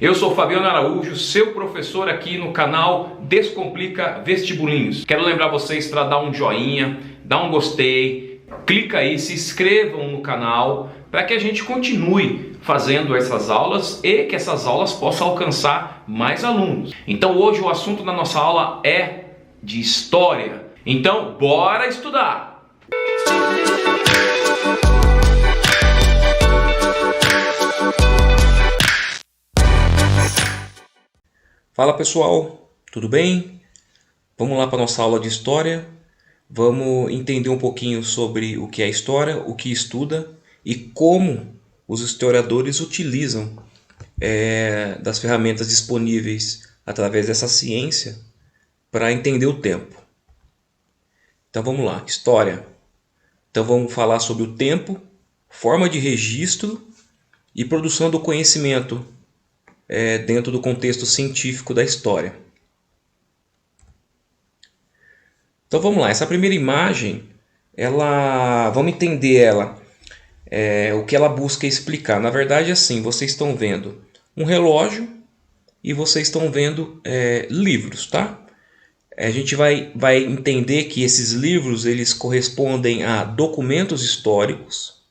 Eu sou Fabiano Araújo, seu professor aqui no canal Descomplica Vestibulinhos. Quero lembrar vocês para dar um joinha, dar um gostei, clica aí, se inscrevam no canal para que a gente continue fazendo essas aulas e que essas aulas possam alcançar mais alunos. Então hoje o assunto da nossa aula é de história. Então bora estudar! Fala pessoal, tudo bem? Vamos lá para a nossa aula de história. Vamos entender um pouquinho sobre o que é história, o que estuda e como os historiadores utilizam das ferramentas disponíveis através dessa ciência para entender o tempo. Então vamos lá, história. Então vamos falar sobre o tempo, forma de registro e produção do conhecimento dentro do contexto científico da história. Então vamos lá, essa primeira imagem, vamos entender ela, o que ela busca explicar. Na verdade, assim, vocês estão vendo um relógio e vocês estão vendo livros, tá? A gente vai entender que esses livros eles correspondem a documentos históricos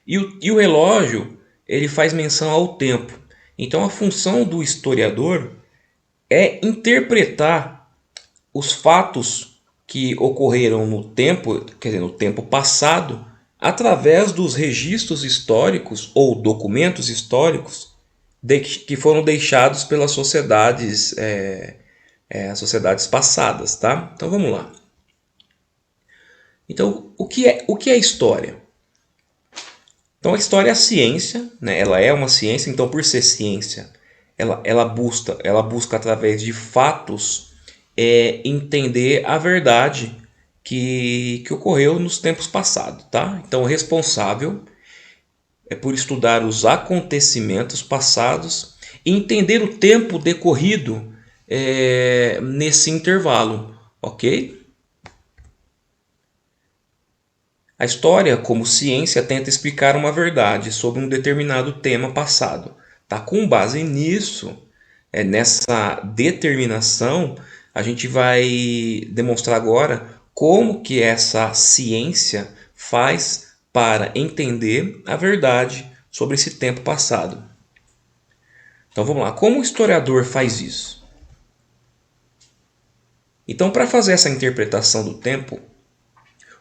e o relógio ele faz menção ao tempo. Então a função do historiador é interpretar os fatos que ocorreram no tempo, quer dizer, no tempo passado, através dos registros históricos ou documentos históricos que foram deixados pelas sociedades, as sociedades passadas, tá? Então vamos lá. Então o que é história? Então a história é a ciência, né? Ela é uma ciência, então por ser ciência, ela busca através de fatos entender a verdade que ocorreu nos tempos passados, tá? Então o responsável é por estudar os acontecimentos passados e entender o tempo decorrido nesse intervalo, ok? A história, como ciência, tenta explicar uma verdade sobre um determinado tema passado. Tá? Com base nisso, nessa determinação, a gente vai demonstrar agora como que essa ciência faz para entender a verdade sobre esse tempo passado. Então vamos lá, como o historiador faz isso? Então, para fazer essa interpretação do tempo,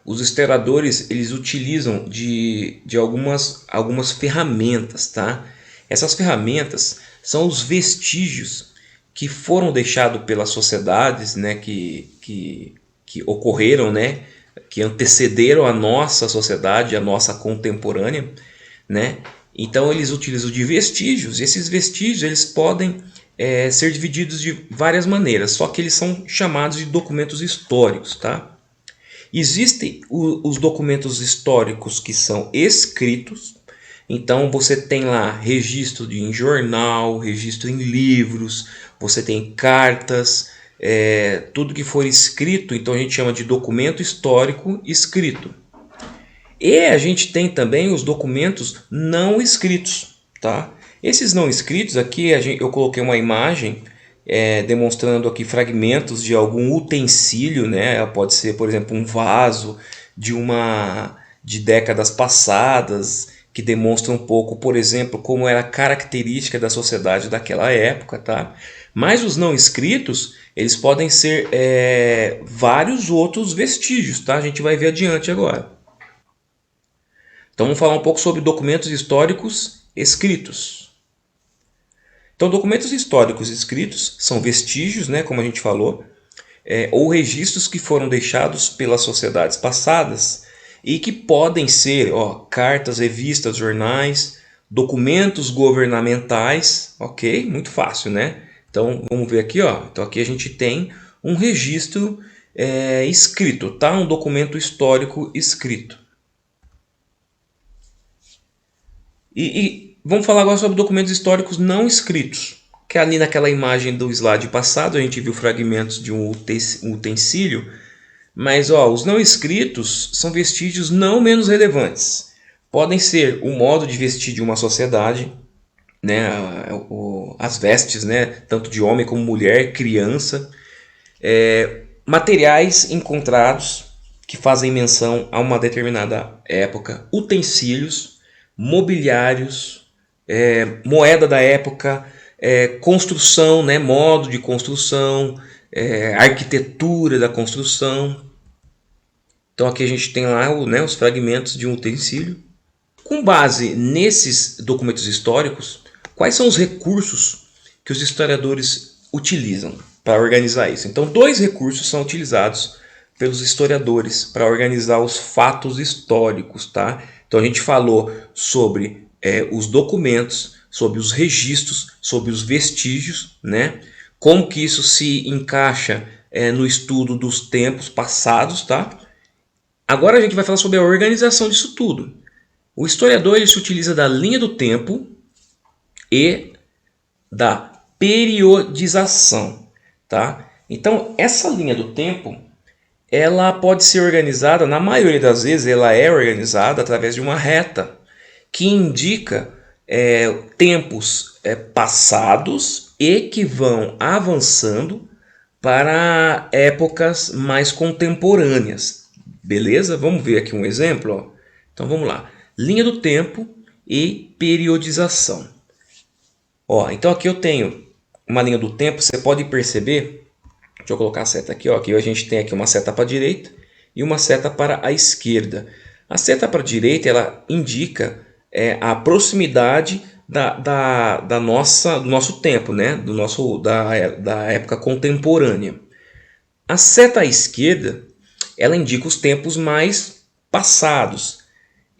os historiadores eles utilizam de algumas ferramentas, tá? Essas ferramentas são os vestígios que foram deixados pelas sociedades, né, que ocorreram, né, que antecederam a nossa sociedade, a nossa contemporânea, né? Então eles utilizam de vestígios. E esses vestígios eles podem ser divididos de várias maneiras, só que eles são chamados de documentos históricos, tá? Existem os documentos históricos que são escritos, então você tem lá registro em jornal, registro em livros, você tem cartas, tudo que for escrito, então a gente chama de documento histórico escrito. E a gente tem também os documentos não escritos, tá? Esses não escritos aqui, eu coloquei uma imagem demonstrando aqui fragmentos de algum utensílio, né? Pode ser, por exemplo, um vaso de décadas passadas, que demonstra um pouco, por exemplo, como era a característica da sociedade daquela época, tá? Mas os não escritos, eles podem ser vários outros vestígios, tá? A gente vai ver adiante agora. Então vamos falar um pouco sobre documentos históricos escritos. Então, documentos históricos escritos são vestígios, né, como a gente falou, ou registros que foram deixados pelas sociedades passadas e que podem ser cartas, revistas, jornais, documentos governamentais, ok? Muito fácil, né? Então, vamos ver aqui, Então, aqui a gente tem um registro escrito, tá? Um documento histórico escrito. E vamos falar agora sobre documentos históricos não escritos, que ali naquela imagem do slide passado a gente viu fragmentos de um utensílio, mas os não escritos são vestígios não menos relevantes. Podem ser o modo de vestir de uma sociedade, né, as vestes, né? Tanto de homem como mulher, criança. Materiais encontrados que fazem menção a uma determinada época, utensílios, mobiliários, moeda da época, construção, né? Modo de construção, arquitetura da construção. Então aqui a gente tem lá né, os fragmentos de um utensílio. Com base nesses documentos históricos, quais são os recursos que os historiadores utilizam para organizar isso? Então, dois recursos são utilizados pelos historiadores para organizar os fatos históricos, tá? Então, a gente falou sobre os documentos, sobre os registros, sobre os vestígios, né? Como que isso se encaixa no estudo dos tempos passados, tá? Agora a gente vai falar sobre a organização disso tudo. O historiador ele se utiliza da linha do tempo e da periodização, tá? Então, essa linha do tempo, ela pode ser organizada, na maioria das vezes, ela é organizada através de uma reta que indica tempos passados e que vão avançando para épocas mais contemporâneas. Beleza? Vamos ver aqui um exemplo. Ó. Então, vamos lá. Linha do tempo e periodização. Ó, então aqui eu tenho uma linha do tempo, você pode perceber, deixa eu colocar a seta aqui, ó, aqui a gente tem aqui uma seta para a direita e uma seta para a esquerda. A seta para a direita ela indica a proximidade do nosso tempo, né? da época contemporânea. A seta à esquerda ela indica os tempos mais passados.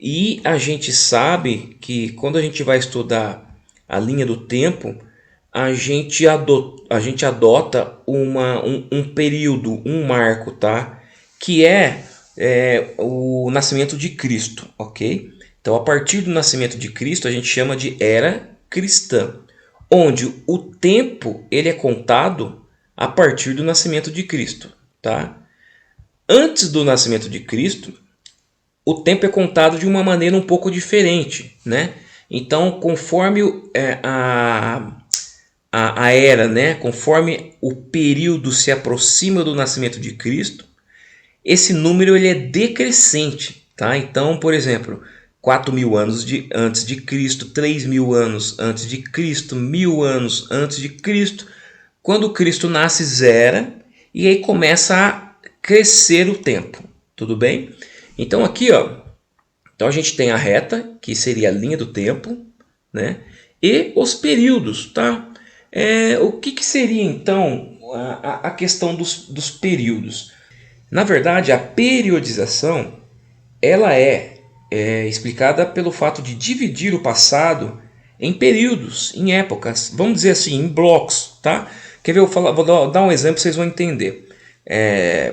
E a gente sabe que quando a gente vai estudar a linha do tempo, a gente adota um período, um marco, tá? Que o nascimento de Cristo, ok? Então, a partir do nascimento de Cristo, a gente chama de era cristã, onde o tempo ele é contado a partir do nascimento de Cristo, tá? Antes do nascimento de Cristo, o tempo é contado de uma maneira um pouco diferente, né? Então, conforme a era, né? Conforme o período se aproxima do nascimento de Cristo, esse número ele é decrescente, tá? Então, por exemplo, 4.000 anos antes de Cristo, 3.000 anos antes de Cristo, 1.000 anos antes de Cristo, quando Cristo nasce zera e aí começa a crescer o tempo, tudo bem? Então aqui, ó, então a gente tem a reta, que seria a linha do tempo, né? E os períodos, tá? O que seria então a questão dos períodos? Na verdade, a periodização ela é explicada pelo fato de dividir o passado em períodos, em épocas, vamos dizer assim, em blocos, tá? Quer ver? Vou dar um exemplo, vocês vão entender.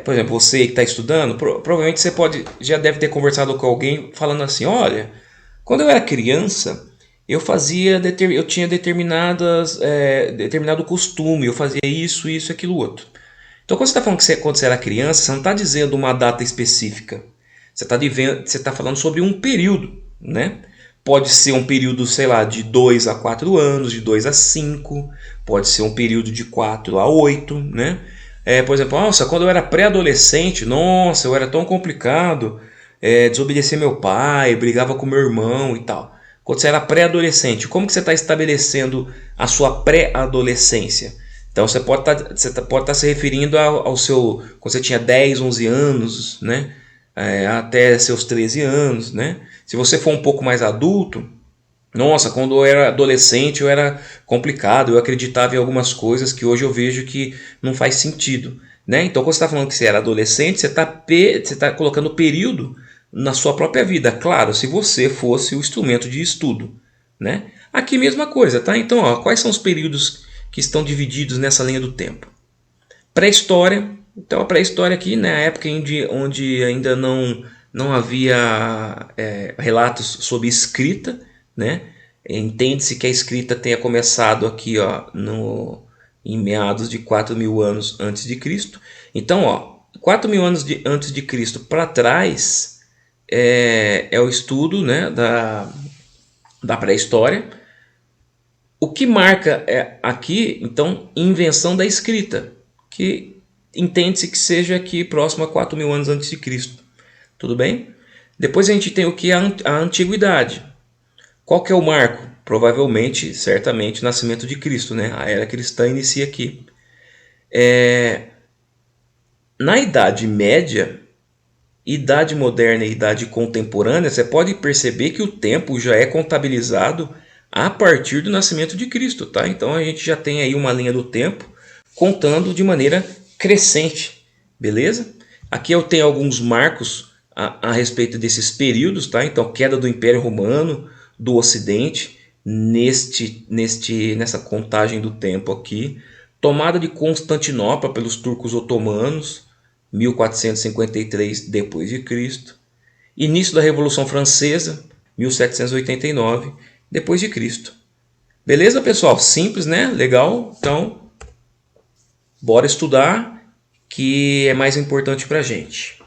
Por exemplo, você que está estudando, provavelmente você já deve ter conversado com alguém falando assim, olha, quando eu era criança, eu tinha determinado costume, eu fazia isso, aquilo, outro. Então, quando você está falando quando você era criança, você não está dizendo uma data específica. Você está falando sobre um período, né? Pode ser um período, sei lá, de 2 a 4 anos, de 2 a 5, pode ser um período de 4 a 8, né? Por exemplo, nossa, quando eu era pré-adolescente, nossa, eu era tão complicado, desobedecer meu pai, brigava com meu irmão e tal. Quando você era pré-adolescente, como que você está estabelecendo a sua pré-adolescência? Então você pode estar se referindo ao seu, quando você tinha 10, 11 anos, né? Até seus 13 anos, né? Se você for um pouco mais adulto, nossa, quando eu era adolescente eu era complicado, eu acreditava em algumas coisas que hoje eu vejo que não faz sentido, né? Então quando você está falando que você era adolescente, você está colocando o período na sua própria vida, claro, se você fosse o instrumento de estudo, né? Aqui mesma coisa, tá? Então, ó, quais são os períodos que estão divididos nessa linha do tempo? Pré-história, então a pré-história aqui, na época onde ainda não havia relatos sobre escrita, né? Entende-se que a escrita tenha começado aqui, ó, em meados de 4.000 anos antes de Cristo. Então, ó, 4.000 anos antes de Cristo para trás é o estudo, né, da pré-história. O que marca aqui, então, invenção da escrita, que entende-se que seja aqui próximo a 4.000 anos antes de Cristo. Tudo bem? Depois a gente tem o que é a antiguidade. Qual que é o marco? Provavelmente, certamente, o nascimento de Cristo, né? A era cristã inicia aqui. Na Idade Média, Idade Moderna e Idade Contemporânea, você pode perceber que o tempo já é contabilizado a partir do nascimento de Cristo, tá? Então a gente já tem aí uma linha do tempo contando de maneira crescente, beleza? Aqui eu tenho alguns marcos a respeito desses períodos, tá? Então queda do Império Romano, do Ocidente, nessa contagem do tempo aqui, tomada de Constantinopla pelos turcos otomanos, 1453 depois de Cristo, início da Revolução Francesa, 1789 depois de Cristo. Beleza, pessoal? Simples, né? Legal. Então, bora estudar, que é mais importante pra gente.